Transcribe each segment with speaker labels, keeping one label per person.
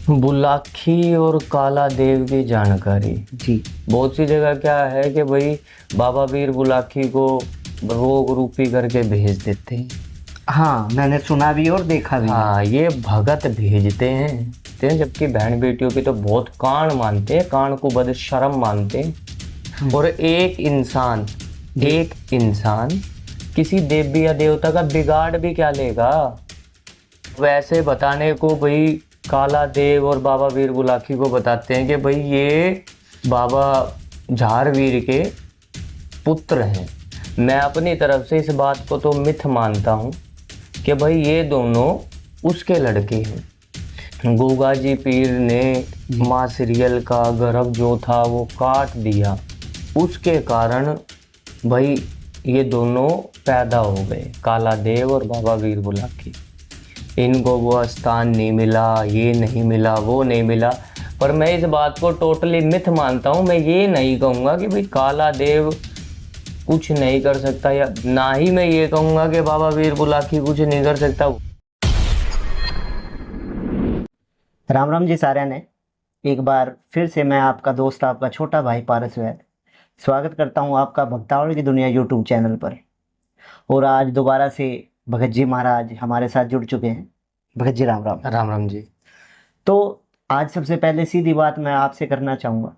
Speaker 1: बुलाखी और काला देव की जानकारी।
Speaker 2: जी।
Speaker 1: बहुत सी जगह क्या है कि भाई बाबा वीर बुलाखी को रोग रूपी करके भेज देते हैं।
Speaker 2: हाँ, मैंने सुना भी और देखा भी है।
Speaker 1: हाँ, ये भगत भेजते हैं, जबकि बहन बेटियों की तो बहुत कान मानते हैं, कान को बद शर्म मानते हैं। और एक इंसान किसी देवी या देवता का बिगाड़ भी क्या लेगा। वैसे बताने को भाई काला देव और बाबा वीर बुलाखी को बताते हैं कि भाई ये बाबा झारवीर के पुत्र हैं। मैं अपनी तरफ से इस बात को तो मिथ मानता हूँ कि भाई ये दोनों उसके लड़के हैं। गोगा जी पीर ने माँ सीरियल का गर्भ जो था वो काट दिया, उसके कारण भाई ये दोनों पैदा हो गए, काला देव और बाबा वीर बुलाखी। इनको वो स्थान नहीं मिला, ये नहीं मिला, वो नहीं मिला। पर मैं इस बात को टोटली मिथ मानता हूँ। मैं ये नहीं कहूँगा कि भाई काला देव कुछ नहीं कर सकता, या ना ही मैं ये कहूँगा कि बाबा वीर बुलाखी कुछ नहीं कर सकता।
Speaker 2: राम राम जी साਰਿਆਂ ने। एक बार फिर से मैं आपका दोस्त, आपका छोटा भाई पारस वैद स्वागत करता हूँ आपका भक्तावली की दुनिया यूट्यूब चैनल पर। और आज दोबारा से भगत जी महाराज हमारे साथ जुड़ चुके हैं। भगत जी राम राम।
Speaker 1: राम राम जी।
Speaker 2: तो आज सबसे पहले सीधी बात मैं आपसे करना चाहूँगा।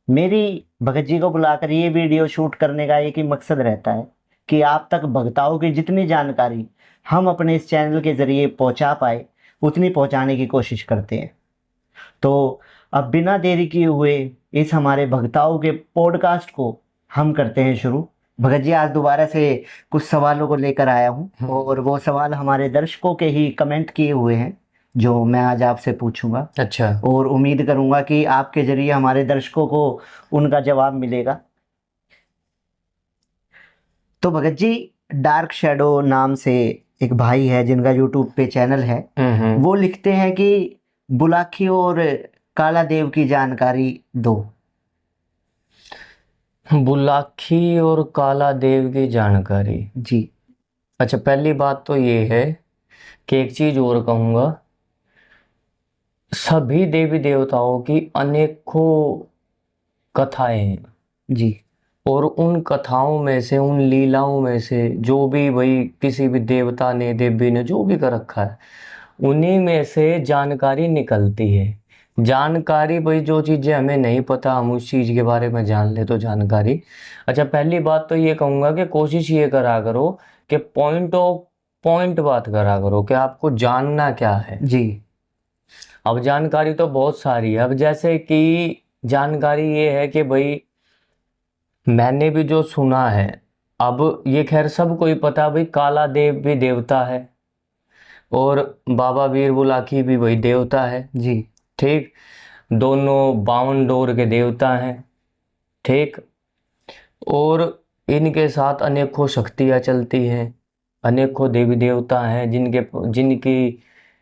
Speaker 2: मेरी भगत जी को बुलाकर ये वीडियो शूट करने का एक ही मकसद रहता है कि आप तक भक्ताओं की जितनी जानकारी हम अपने इस चैनल के ज़रिए पहुँचा पाए उतनी पहुँचाने की कोशिश करते हैं। तो अब बिना देरी किए हुए इस हमारे भक्ताओं के पॉडकास्ट को हम करते हैं शुरू। भगत जी आज दोबारा से कुछ सवालों को लेकर आया हूँ और वो सवाल हमारे दर्शकों के ही कमेंट किए हुए हैं जो मैं आज आपसे पूछूंगा।
Speaker 1: अच्छा।
Speaker 2: और उम्मीद करूंगा कि आपके जरिए हमारे दर्शकों को उनका जवाब मिलेगा। तो भगत जी, डार्क शैडो नाम से एक भाई है जिनका यूट्यूब पे चैनल है, वो लिखते हैं कि बुलाखी और काला देव की जानकारी दो।
Speaker 1: बुलाखी और काला देव की जानकारी।
Speaker 2: जी।
Speaker 1: अच्छा, पहली बात तो ये है कि एक चीज और कहूँगा, सभी देवी देवताओं की अनेकों कथाएं हैं।
Speaker 2: जी।
Speaker 1: और उन कथाओं में से, उन लीलाओं में से जो भी भाई किसी भी देवता ने, देवी ने जो भी कर रखा है, उन्हीं में से जानकारी निकलती है। जानकारी भाई जो चीज़ें हमें नहीं पता हम उस चीज़ के बारे में जान ले तो जानकारी। अच्छा, पहली बात तो ये कहूँगा कि कोशिश ये करा करो कि पॉइंट ऑफ पॉइंट बात करा करो कि आपको जानना क्या है।
Speaker 2: जी।
Speaker 1: अब जानकारी तो बहुत सारी है। अब जैसे कि जानकारी ये है कि भाई मैंने भी जो सुना है, अब ये खैर सबको ही पता, भाई काला देव भी देवता है और बाबा वीर बुलाखी भी वही देवता है।
Speaker 2: जी।
Speaker 1: ठीक, दोनों 52 डोर के देवता हैं। ठीक, और इनके साथ अनेकों शक्तियाँ चलती हैं, अनेकों देवी देवता हैं जिनकी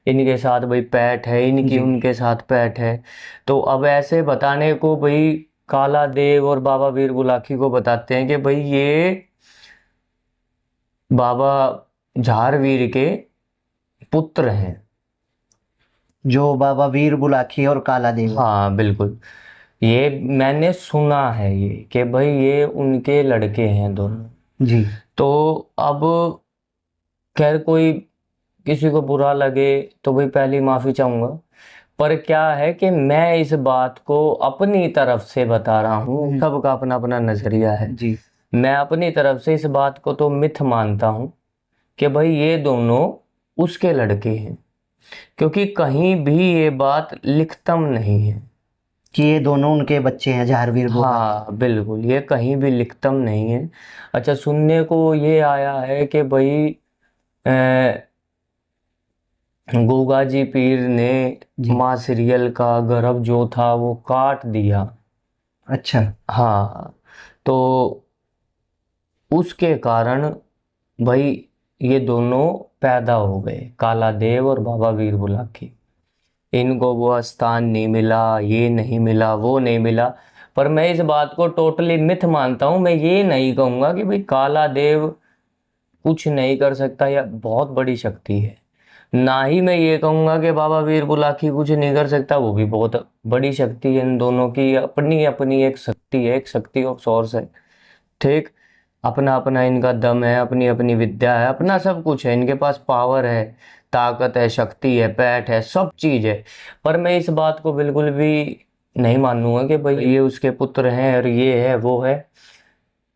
Speaker 1: इनके साथ भाई पैठ है, इनकी
Speaker 2: जी।
Speaker 1: उनके साथ पैठ है। तो अब ऐसे बताने को भाई काला देव और बाबा वीर बुलाखी को बताते हैं कि भाई ये बाबा झारवीर के पुत्र हैं,
Speaker 2: जो बाबा वीर बुलाखी और काला देव।
Speaker 1: हाँ बिल्कुल, ये मैंने सुना है ये कि भाई ये उनके लड़के हैं दोनों।
Speaker 2: जी।
Speaker 1: तो अब खैर कोई किसी को बुरा लगे तो भाई पहली माफ़ी चाहूँगा, पर क्या है कि मैं इस बात को अपनी तरफ से बता रहा हूँ। सबका अपना अपना नज़रिया है।
Speaker 2: जी।
Speaker 1: मैं अपनी तरफ से इस बात को तो मिथ मानता हूँ कि भाई ये दोनों उसके लड़के हैं, क्योंकि कहीं भी ये बात लिखतम नहीं है
Speaker 2: कि ये दोनों उनके बच्चे हैं झारवीर बुलाखी।
Speaker 1: हाँ बिल्कुल, ये कहीं भी लिखतम नहीं है। अच्छा, सुनने को ये आया है कि भाई गोगा जी पीर ने माँ सीरियल का गर्भ जो था वो काट दिया।
Speaker 2: अच्छा।
Speaker 1: हाँ, तो उसके कारण भाई ये दोनों पैदा हो गए, काला देव और बाबा वीर बुलाखी। इनको वो स्थान नहीं मिला, ये नहीं मिला, वो नहीं मिला। पर मैं इस बात को टोटली मिथ मानता हूँ। मैं ये नहीं कहूँगा कि भाई काला देव कुछ नहीं कर सकता या बहुत बड़ी शक्ति है। ना ही मैं ये कहूँगा कि बाबा वीर बुलाकी कुछ नहीं कर सकता, वो भी बहुत बड़ी शक्ति है। इन दोनों की अपनी अपनी एक शक्ति है, एक शक्ति ऑफ सोर्स है, ठीक। अपना अपना इनका दम है, अपनी अपनी विद्या है, अपना सब कुछ है, इनके पास पावर है, ताकत है, शक्ति है, पैठ है, सब चीज़ है। पर मैं इस बात को बिल्कुल भी नहीं मानूंगा कि भाई ये उसके पुत्र हैं और ये है वो है।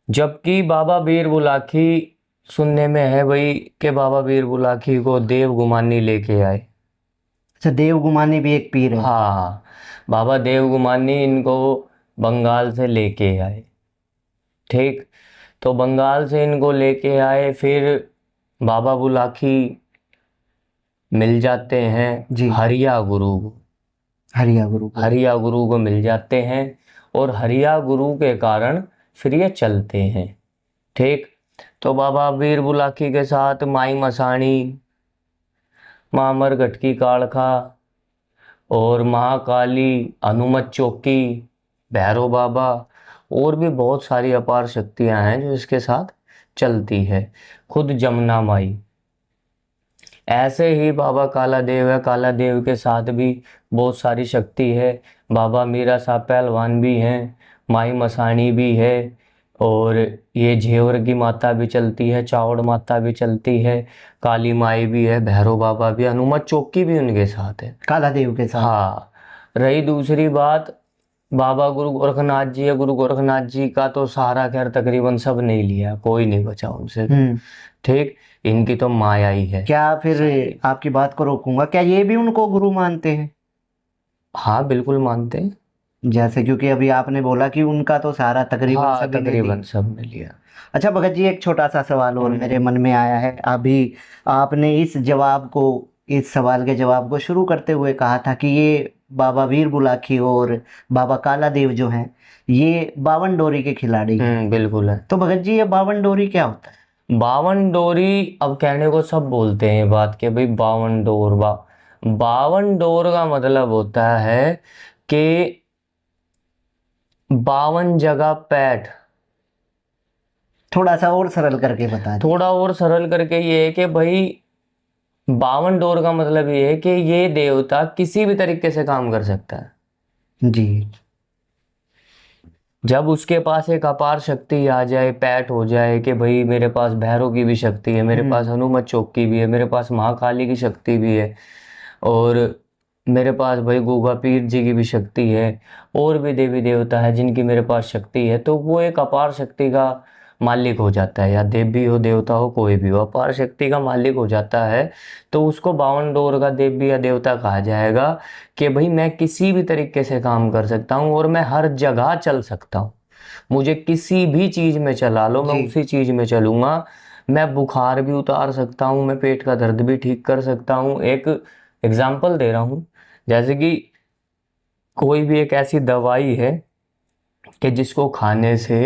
Speaker 1: जबकि बाबा वीर बुलाकी, सुनने में है भाई कि बाबा वीर बुलाकी को देव गुमानी लेके आए।
Speaker 2: अच्छा, देव गुमानी भी एक पीर है।
Speaker 1: हाँ, बाबा देव गुमानी इनको बंगाल से लेके आए, ठीक। तो बंगाल से इनको लेके आए, फिर बाबा बुलाकी मिल जाते हैं
Speaker 2: जी।
Speaker 1: हरिया गुरु को।
Speaker 2: हरिया गुरु को।
Speaker 1: हरिया गुरु को मिल जाते हैं और हरिया गुरु के कारण फिर ये चलते हैं, ठीक। तो बाबा वीर बुलाकी के साथ माई मसाणी, मामर गटकी काड़खा और महाकाली, हनुमत चौकी, भैरव बाबा और भी बहुत सारी अपार शक्तियां हैं जो इसके साथ चलती है। खुद जमुना माई, ऐसे ही बाबा काला देव है, काला देव के साथ भी बहुत सारी शक्ति है। बाबा मीरा साहब पहलवान भी हैं, माई मसाणी भी है, और ये झेवर की माता भी चलती है, चावड़ माता भी चलती है, काली माई भी है, भैरव बाबा भी, हनुमत चौकी भी उनके साथ है,
Speaker 2: काला देव के साथ।
Speaker 1: हाँ। रही दूसरी बात, बाबा गुरु गोरखनाथ जी है। गुरु गोरखनाथ जी का तो सहारा खैर तकरीबन सब नहीं लिया, कोई नहीं बचा उनसे, ठीक। इनकी तो माया ही है।
Speaker 2: क्या फिर आपकी बात को रोकूंगा, क्या ये भी उनको गुरु मानते हैं?
Speaker 1: हाँ बिल्कुल मानते हैं।
Speaker 2: जैसे क्योंकि अभी आपने बोला कि उनका तो सारा तकरीबन
Speaker 1: हाँ
Speaker 2: सभी ने
Speaker 1: तकरीबन
Speaker 2: लिया।
Speaker 1: सब ने लिया।
Speaker 2: अच्छा भगत जी, एक छोटा सा सवाल और मेरे मन में आया है। अभी आपने इस सवाल के जवाब को शुरू करते हुए कहा था कि ये बाबा वीर बुलाकी और बाबा काला देव जो हैं, ये बावन डोरी के खिलाड़ी हैं।
Speaker 1: बिल्कुल है।
Speaker 2: तो भगत जी, ये बावन डोरी क्या होता है?
Speaker 1: बावन डोरी, अब कहने को सब बोलते हैं बात के भाई बावन डोर बावन डोर का मतलब होता है कि 52 जगह पैठ।
Speaker 2: थोड़ा सा और सरल करके बता दीजिए।
Speaker 1: थोड़ा और सरल करके ये है कि भाई 52 डोर का मतलब ये है कि ये देवता किसी भी तरीके से काम कर सकता है
Speaker 2: जी।
Speaker 1: जब उसके पास एक अपार शक्ति आ जाए, पैठ हो जाए कि भाई मेरे पास भैरव की भी शक्ति है, मेरे पास हनुमत चौक की भी है, मेरे पास महाकाली की शक्ति भी है, और मेरे पास भाई गोगा पीर जी की भी शक्ति है, और भी देवी देवता है जिनकी मेरे पास शक्ति है, तो वो एक अपार शक्ति का मालिक हो जाता है। या देवी हो, देवता हो, कोई भी हो, अपार शक्ति का मालिक हो जाता है। तो उसको 52 डोर का देवी या देवता कहा जाएगा कि भाई मैं किसी भी तरीके से काम कर सकता हूँ और मैं हर जगह चल सकता हूँ। मुझे किसी भी चीज़ में चला लो, मैं
Speaker 2: जी।
Speaker 1: उसी चीज़ में चलूँगा। मैं बुखार भी उतार सकता हूँ, मैं पेट का दर्द भी ठीक कर सकता हूँ। एक एग्जाम्पल दे रहा हूँ, जैसे कि कोई भी एक ऐसी दवाई है कि जिसको खाने से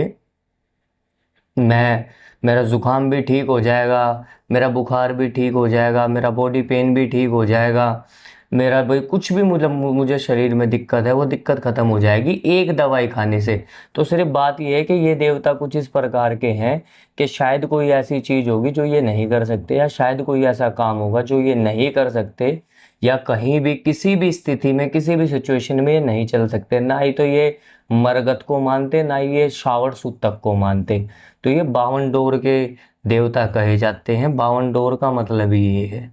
Speaker 1: मेरा ज़ुकाम भी ठीक हो जाएगा, मेरा बुखार भी ठीक हो जाएगा, मेरा बॉडी पेन भी ठीक हो जाएगा, मेरा भाई कुछ भी मतलब मुझे शरीर में दिक्कत है वो दिक्कत ख़त्म हो जाएगी एक दवाई खाने से। तो सिर्फ बात ये है कि ये देवता कुछ इस प्रकार के हैं कि शायद कोई ऐसी चीज़ होगी जो ये नहीं कर सकते, या शायद कोई ऐसा काम होगा जो ये नहीं कर सकते, या कहीं भी किसी भी स्थिति में किसी भी सिचुएशन में ये नहीं चल सकते। ना ही तो ये मरगत को मानते, ना ही ये श्रावण सूतक को मानते। तो ये 52 डोर के देवता कहे जाते हैं। 52 डोर का मतलब ही ये है,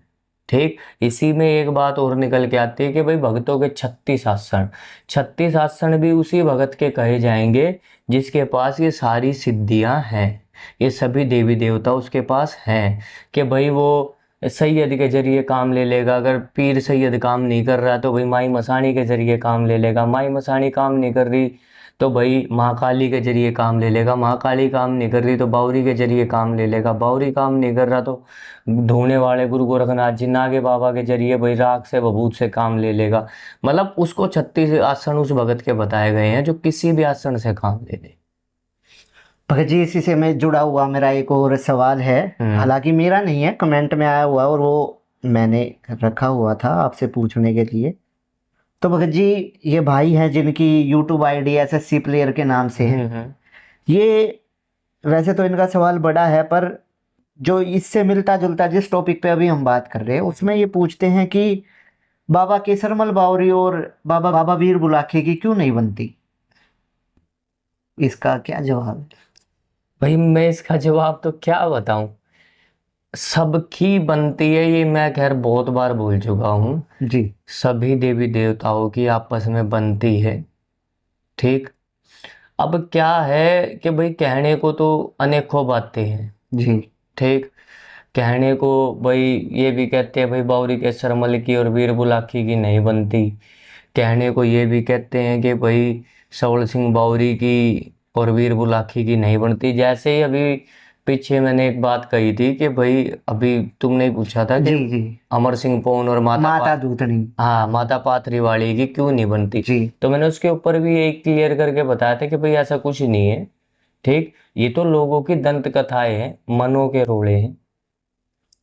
Speaker 1: ठीक। इसी में एक बात और निकल के आती है कि भाई भक्तों के 36 आसन, 36 आसन भी उसी भगत के कहे जाएंगे जिसके पास ये सारी सिद्धियां हैं। ये सभी देवी देवता उसके पास हैं कि भाई वो सैयद के जरिए काम ले लेगा। अगर पीर सैयद काम नहीं कर रहा तो भाई माई मसाणी के जरिए काम ले लेगा, माई मसाणी काम नहीं कर रही तो भाई महाकाली के जरिए काम ले लेगा, महाकाली काम नहीं कर रही तो बावरी के जरिए काम ले लेगा, बावरी काम नहीं कर रहा तो ढूंढने वाले गुरु गोरखनाथ जी नागे बाबा के जरिए भाई राख से बभूत से काम ले लेगा। मतलब उसको 36 आसन उस भगत के बताए गए हैं जो किसी भी आसन से काम ले ले।
Speaker 2: भगत जी, इसी से मैं जुड़ा हुआ मेरा एक और सवाल है, हालांकि मेरा नहीं है, कमेंट में आया हुआ और वो मैंने रखा हुआ था आपसे पूछने के लिए। तो भगत जी, ये भाई हैं जिनकी यूट्यूब आईडी एसएससी प्लेयर के नाम से है, ये वैसे तो इनका सवाल बड़ा है, पर जो इससे मिलता जुलता जिस टॉपिक पे अभी हम बात कर रहे हैं उसमें ये पूछते हैं कि बाबा केसरमल बावरी और बाबा बाबा वीर बुलाखे की क्यों नहीं बनती, इसका क्या जवाब है?
Speaker 1: भाई मैं इसका जवाब तो क्या बताऊं। सबकी बनती है, ये मैं खैर बहुत बार बोल चुका हूँ।
Speaker 2: जी
Speaker 1: सभी देवी देवताओं की आपस में बनती है। ठीक। अब क्या है कि भाई कहने को तो अनेकों बातें हैं।
Speaker 2: जी
Speaker 1: ठीक। कहने को भाई ये भी कहते हैं भाई बावरी के सरमल की और वीर बुलाकी की नहीं बनती। कहने को ये भी कहते हैं कि भाई सवल सिंह बावरी की और वीर बुलाकी की नहीं बनती। जैसे ही अभी पीछे मैंने एक बात कही थी कि भाई अभी तुमने पूछा था कि
Speaker 2: जी जी
Speaker 1: अमर सिंह पौन और
Speaker 2: माता दूतनी।
Speaker 1: हाँ माता पाथरी वाली की क्यों नहीं बनती।
Speaker 2: जी
Speaker 1: तो मैंने उसके ऊपर भी एक क्लियर करके बताया था कि भाई ऐसा कुछ नहीं है। ठीक। ये तो लोगों की दंत कथाएं हैं, मनों के रोड़े हैं।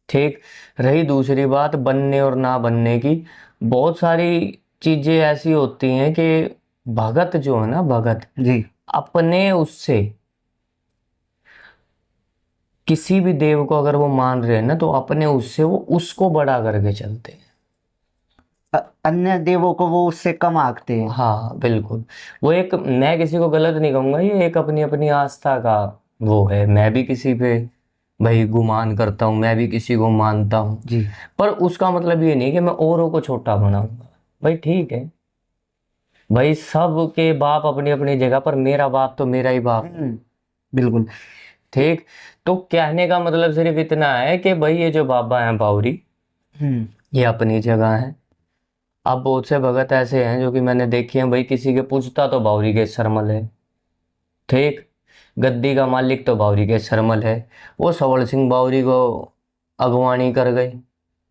Speaker 1: ठीक। रही दूसरी बात बनने और ना बनने की, बहुत सारी चीजें ऐसी होती हैं कि भगत जो है ना, भगत
Speaker 2: जी
Speaker 1: अपने उससे किसी भी देव को अगर वो मान रहे हैं ना, तो अपने उससे वो उसको बड़ा करके चलते हैं।
Speaker 2: अन्य देवों को वो उससे कम आंकते हैं।
Speaker 1: हाँ बिल्कुल। वो एक, मैं किसी को गलत नहीं कहूंगा, ये एक अपनी अपनी आस्था का वो है। मैं भी किसी पे भाई गुमान करता हूँ, मैं भी किसी को मानता हूँ।
Speaker 2: जी
Speaker 1: पर उसका मतलब ये नहीं कि मैं औरों को छोटा बनाऊंगा। भाई ठीक है, भाई सब के बाप अपनी अपनी जगह पर, मेरा बाप तो मेरा ही बाप है।
Speaker 2: बिल्कुल।
Speaker 1: ठीक। तो कहने का मतलब सिर्फ इतना है कि भाई ये जो बाबा हैं बावरी,
Speaker 2: हम्म
Speaker 1: ये अपनी जगह है। अब बहुत से भगत ऐसे हैं जो कि मैंने देखे हैं, भाई किसी के पूछता तो बावरी के सरमल है। ठीक। गद्दी का मालिक तो बावरी के सरमल है। वो सवल सिंह बावरी को अगवानी कर गए।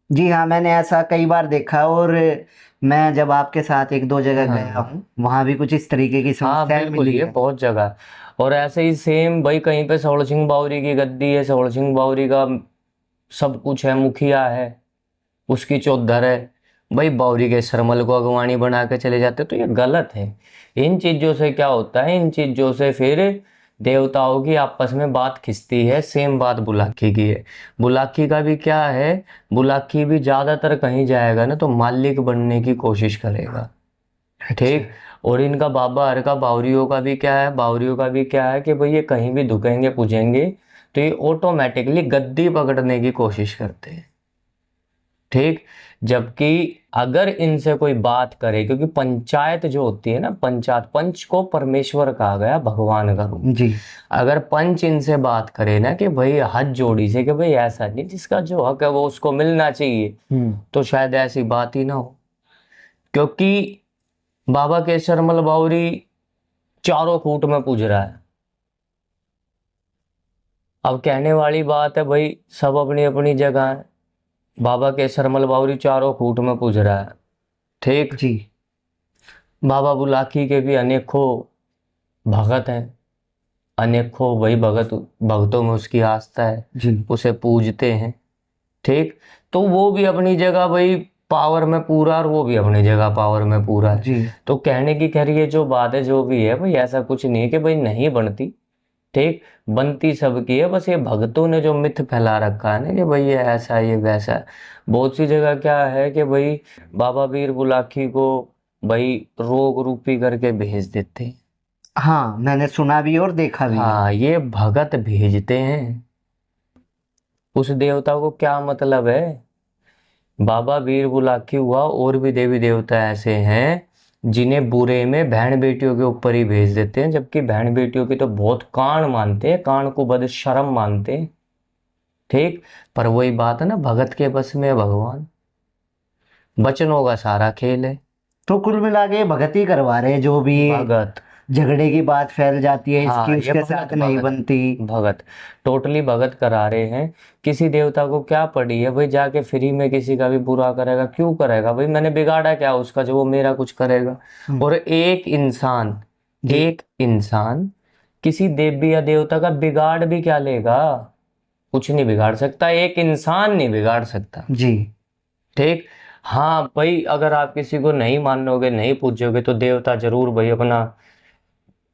Speaker 2: जी हाँ, मैंने ऐसा कई बार देखा। और मैं जब आपके साथ एक दो जगह गया
Speaker 1: हाँ
Speaker 2: हूँ वहां भी कुछ इस तरीके की
Speaker 1: हाँ
Speaker 2: समस्याएं
Speaker 1: बिल्कुल,
Speaker 2: मिली
Speaker 1: ये
Speaker 2: है।
Speaker 1: बहुत जगह है। और ऐसे ही सेम भाई कहीं पे सवल सिंह बावरी की गद्दी है, सवल सिंह बावरी का सब कुछ है, मुखिया है, उसकी चौधर है। भाई बावरी के सरमल को अगवानी बना के चले जाते, तो ये गलत है। इन चीजों से क्या होता है, इन चीजों से फिर देवताओं की आपस में बात खिंचती है। सेम बात बुलाकी की है। बुलाकी का भी क्या है, बुलाकी भी ज्यादातर कहीं जाएगा ना तो मालिक बनने की कोशिश करेगा।
Speaker 2: अच्छा।
Speaker 1: ठीक। और इनका बाबा हर का बावरियों का भी क्या है, बावरियों का भी क्या है कि भाई ये कहीं भी दुखेंगे पूजेंगे तो ये ऑटोमेटिकली गद्दी पकड़ने की कोशिश करते हैं। ठीक। जबकि अगर इनसे कोई बात करे, क्योंकि पंचायत जो होती है ना, पंचायत, पंच को परमेश्वर कहा गया, भगवान का रूप।
Speaker 2: जी
Speaker 1: अगर पंच इनसे बात करे ना कि भाई हाथ जोड़ी से कि भाई ऐसा नहीं, जिसका जो हक है वो उसको मिलना चाहिए, तो शायद ऐसी बात ही ना हो। क्योंकि बाबा केशरमल बावरी चारों कूट में पूज रहा है। अब कहने वाली बात है भाई, सब अपनी अपनी जगह है। बाबा केशरमल बावरी चारों कूट में पूज रहा है। ठीक।
Speaker 2: जी
Speaker 1: बाबा बुलाकी के भी अनेकों भगत हैं, अनेकों वही भगत, भक्तों में उसकी आस्था है,
Speaker 2: जी
Speaker 1: उसे पूजते हैं। ठीक। तो वो भी अपनी जगह भाई पावर में पूरा, और वो भी अपनी जगह पावर में पूरा है।
Speaker 2: जी
Speaker 1: तो कहने की खैर ये जो बात है जो भी है भाई, ऐसा कुछ नहीं है कि भाई नहीं बनती। ठीक। बनती सबकी है, बस ये भक्तों ने जो मिथ फैला रखा है ना कि भाई ये ऐसा है, ये वैसा है। बहुत सी जगह क्या है कि भाई बाबा वीर बुलाकी को भाई रोग रूपी करके भेज देते हैं।
Speaker 2: हाँ, मैंने सुना भी और देखा भी है।
Speaker 1: हाँ, ये भगत भेजते हैं। उस देवता को क्या मतलब है। बाबा वीर बुलाकी हुआ, और भी देवी देवता ऐसे हैं जिन्हें बुरे में बहन बेटियों के ऊपर ही भेज देते हैं, जबकि बहन बेटियों की तो बहुत कान मानते हैं, कान को बद शर्म मानते हैं। ठीक। पर वही बात है ना, भगत के बस में है भगवान, बचनों का सारा खेल है।
Speaker 2: तो कुल मिला के भगत ही करवा रहे हैं, जो भी
Speaker 1: भगत।
Speaker 2: झगड़े की बात फैल जाती है
Speaker 1: हाँ,
Speaker 2: इसकी
Speaker 1: ये
Speaker 2: उसके
Speaker 1: भगत
Speaker 2: साथ नहीं
Speaker 1: भगत
Speaker 2: बनती।
Speaker 1: भगत टोटली भगत करा रहे हैं। किसी देवता को क्या पड़ी है भाई जाके फ्री में किसी का भी बुरा करेगा, क्यों करेगा भाई, मैंने बिगाड़ा क्या उसका जो वो मेरा कुछ करेगा।
Speaker 2: हम्म,
Speaker 1: और
Speaker 2: जी
Speaker 1: एक इंसान किसी देवी या देवता का बिगाड़ भी क्या लेगा। कुछ नहीं बिगाड़ सकता, एक इंसान नहीं बिगाड़ सकता।
Speaker 2: जी
Speaker 1: ठीक। हाँ भाई, अगर आप किसी को नहीं मानोगे, नहीं पूजोगे, तो देवता जरूर भाई अपना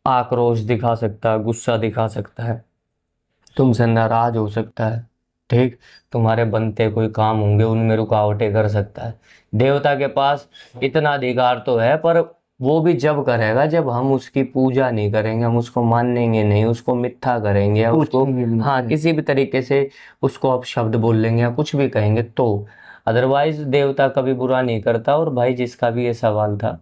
Speaker 1: आक्रोश दिखा सकता है, गुस्सा दिखा सकता है, तुमसे नाराज हो सकता है। ठीक, तुम्हारे बनते कोई काम होंगे उनमें रुकावटें कर सकता है। देवता के पास इतना अधिकार तो है, पर वो भी जब करेगा जब हम उसकी पूजा नहीं करेंगे, हम उसको मानेंगे नहीं, उसको मिथ्या करेंगे या उसको
Speaker 2: पूछेंगे नहीं।
Speaker 1: हाँ किसी भी तरीके से उसको अपशब्द बोल लेंगे या कुछ भी कहेंगे तो। अदरवाइज देवता कभी बुरा नहीं करता। और भाई जिसका भी ये सवाल था,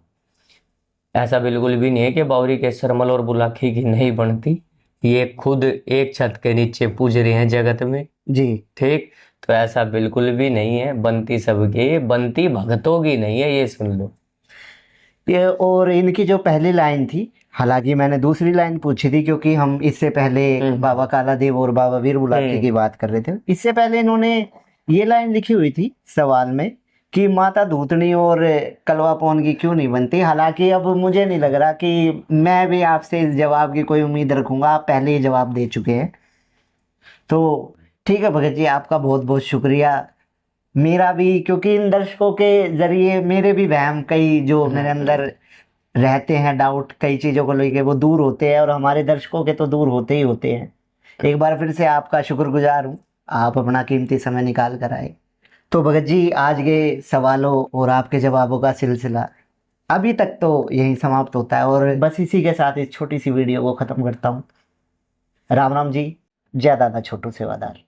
Speaker 1: ऐसा बिल्कुल भी नहीं है कि बावरी के सरमल और बुलाकी की नहीं बनती, ये खुद एक छत के नीचे पूज रहे हैं जगत में।
Speaker 2: जी।
Speaker 1: ठीक, तो ऐसा बिल्कुल भी नहीं है, बनती सबकी, ये बनती भक्तों की नहीं है, ये सुन लो।
Speaker 2: ये और इनकी जो पहली लाइन थी, हालांकि मैंने दूसरी लाइन पूछी थी क्योंकि हम इससे पहले बाबा काला देव और बाबा वीर बुलाकी की बात कर रहे थे। इससे पहले इन्होंने ये लाइन लिखी हुई थी सवाल में कि माता धूतनी और कलवा पौन की क्यों नहीं बनती। हालांकि अब मुझे नहीं लग रहा कि मैं भी आपसे इस जवाब की कोई उम्मीद रखूंगा, आप पहले ही जवाब दे चुके हैं। तो ठीक है भगत जी, आपका बहुत बहुत शुक्रिया। मेरा भी, क्योंकि इन दर्शकों के जरिए मेरे भी वहम कई जो मेरे अंदर रहते हैं, डाउट कई चीज़ों को लेके, वो दूर होते हैं और हमारे दर्शकों के तो दूर होते ही होते हैं। एक बार फिर से आपका शुक्रगुजार हूँ, आप अपना कीमती समय निकाल कर आए। तो भगत जी, आज के सवालों और आपके जवाबों का सिलसिला अभी तक तो यहीं समाप्त होता है और बस इसी के साथ इस छोटी सी वीडियो को ख़त्म करता हूँ। राम राम जी। जय दादा छोटू सेवादार।